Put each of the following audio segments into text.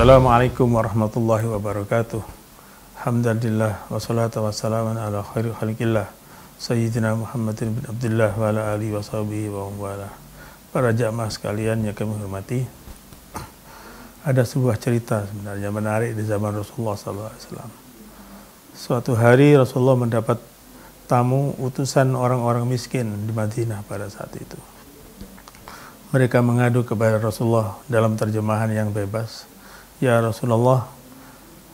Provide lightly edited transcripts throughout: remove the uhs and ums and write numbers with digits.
Assalamualaikum warahmatullahi wabarakatuh. Alhamdulillah wassalatu wassalamu ala khairi khalqillah Sayyidina Muhammadin bin Abdullah wa ala alihi wa sahbihi wa wala. Para jamaah sekalian yang kami hormati, ada sebuah cerita sebenarnya menarik di zaman Rasulullah SAW. Suatu hari Rasulullah mendapat tamu utusan orang-orang miskin di Madinah pada saat itu. Mereka mengadu kepada Rasulullah dalam terjemahan yang bebas. Ya Rasulullah,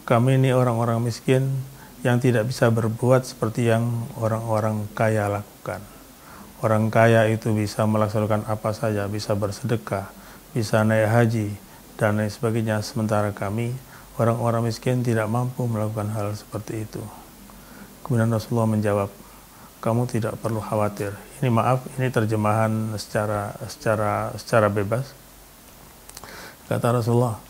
kami ini orang-orang miskin yang tidak bisa berbuat seperti yang orang-orang kaya lakukan. Orang kaya itu bisa melaksanakan apa saja, bisa bersedekah, bisa naik haji, dan lain sebagainya. Sementara kami, orang-orang miskin tidak mampu melakukan hal seperti itu. Kemudian Rasulullah menjawab, kamu tidak perlu khawatir. Ini maaf, ini terjemahan secara bebas. Kata Rasulullah,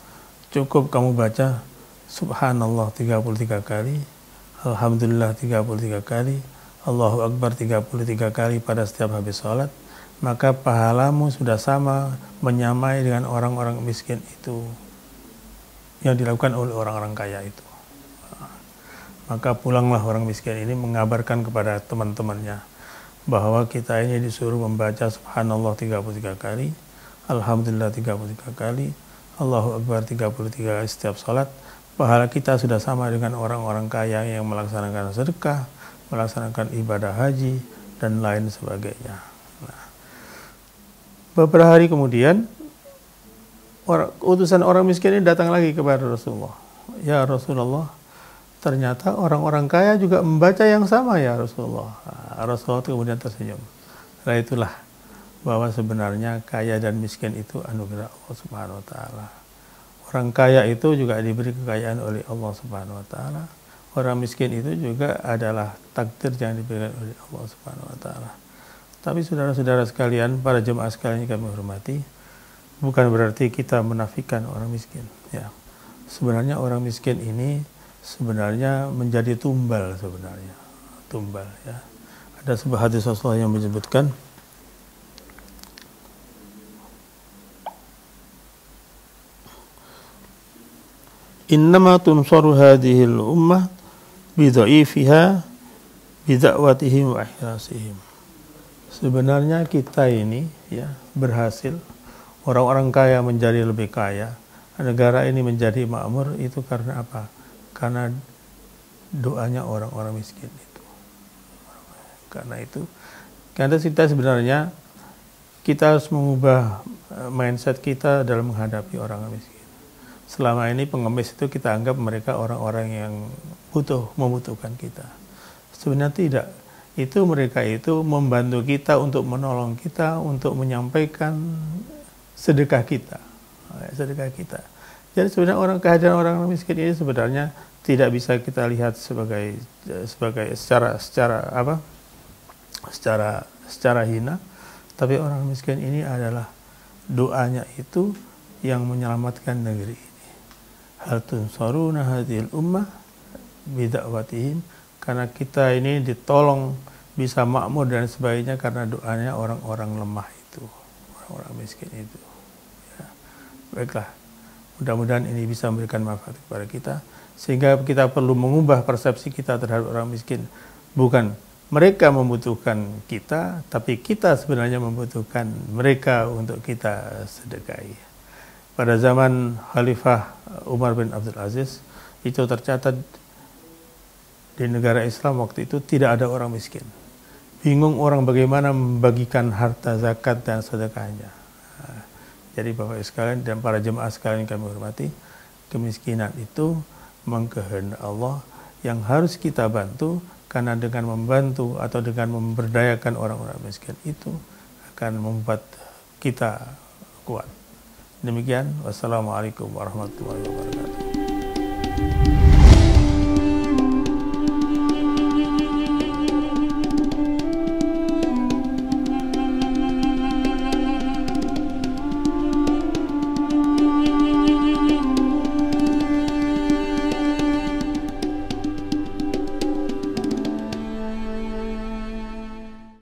cukup kamu baca Subhanallah 33 kali, Alhamdulillah 33 kali, Allahu Akbar 33 kali pada setiap habis sholat, maka pahalamu sudah sama menyamai dengan orang-orang miskin itu yang dilakukan oleh orang-orang kaya itu. Maka pulanglah orang miskin ini mengabarkan kepada teman-temannya bahwa kita ini disuruh membaca Subhanallah 33 kali, Alhamdulillah 33 kali, Allahu Akbar 33 kali setiap salat. Pahala kita sudah sama dengan orang-orang kaya yang melaksanakan sedekah, melaksanakan ibadah haji, dan lain sebagainya. Nah, beberapa hari kemudian, utusan orang miskin ini datang lagi kepada Rasulullah. Ya Rasulullah, ternyata orang-orang kaya juga membaca yang sama ya Rasulullah. Nah, Rasulullah kemudian tersenyum. Nah, itulah bahwa sebenarnya kaya dan miskin itu anugerah Allah Subhanahu wa taala. Orang kaya itu juga diberi kekayaan oleh Allah Subhanahu wa taala. Orang miskin itu juga adalah takdir yang diberikan oleh Allah Subhanahu wa taala. Tapi saudara-saudara sekalian, para jemaah sekalian yang kami hormati, bukan berarti kita menafikan orang miskin, ya. Sebenarnya orang miskin ini sebenarnya menjadi tumbal sebenarnya. Tumbal, ya. Ada sebuah hadis Rasulullah yang menyebutkan, innama tunsaru hadhil ummah bidha'ifiha bida'watihim wa ikhlasihim. Sebenarnya kita ini ya berhasil, orang-orang kaya menjadi lebih kaya, negara ini menjadi makmur, itu karena apa? Karena doanya orang-orang miskin itu. Karena itu, karena kita sebenarnya kita harus mengubah mindset kita dalam menghadapi orang miskin. Selama ini pengemis itu kita anggap mereka orang-orang yang membutuhkan kita. Sebenarnya tidak. Itu mereka itu membantu kita untuk menolong kita, untuk menyampaikan sedekah kita. Sedekah kita. Jadi sebenarnya kehadiran orang miskin ini sebenarnya tidak bisa kita lihat sebagai secara hina, tapi orang miskin ini adalah doanya itu yang menyelamatkan negeri ini. Hal tunsaruna hadhil ummah bida'watihim, karena kita ini ditolong bisa makmur dan sebagainya karena doanya orang-orang lemah itu, orang-orang miskin itu. Ya. Baiklah, mudah-mudahan ini bisa memberikan manfaat kepada kita, sehingga kita perlu mengubah persepsi kita terhadap orang miskin. Bukan mereka membutuhkan kita, tapi kita sebenarnya membutuhkan mereka untuk kita sedekahi. Pada zaman Khalifah Umar bin Abdul Aziz, itu tercatat di negara Islam waktu itu tidak ada orang miskin. Bingung orang bagaimana membagikan harta zakat dan sedekahnya. Nah, jadi Bapak sekalian dan para jemaah sekalian yang kami hormati, kemiskinan itu mengkehendak Allah yang harus kita bantu, karena dengan membantu atau dengan memberdayakan orang-orang miskin itu akan membuat kita kuat. Demikian, wassalamualaikum warahmatullahi wabarakatuh.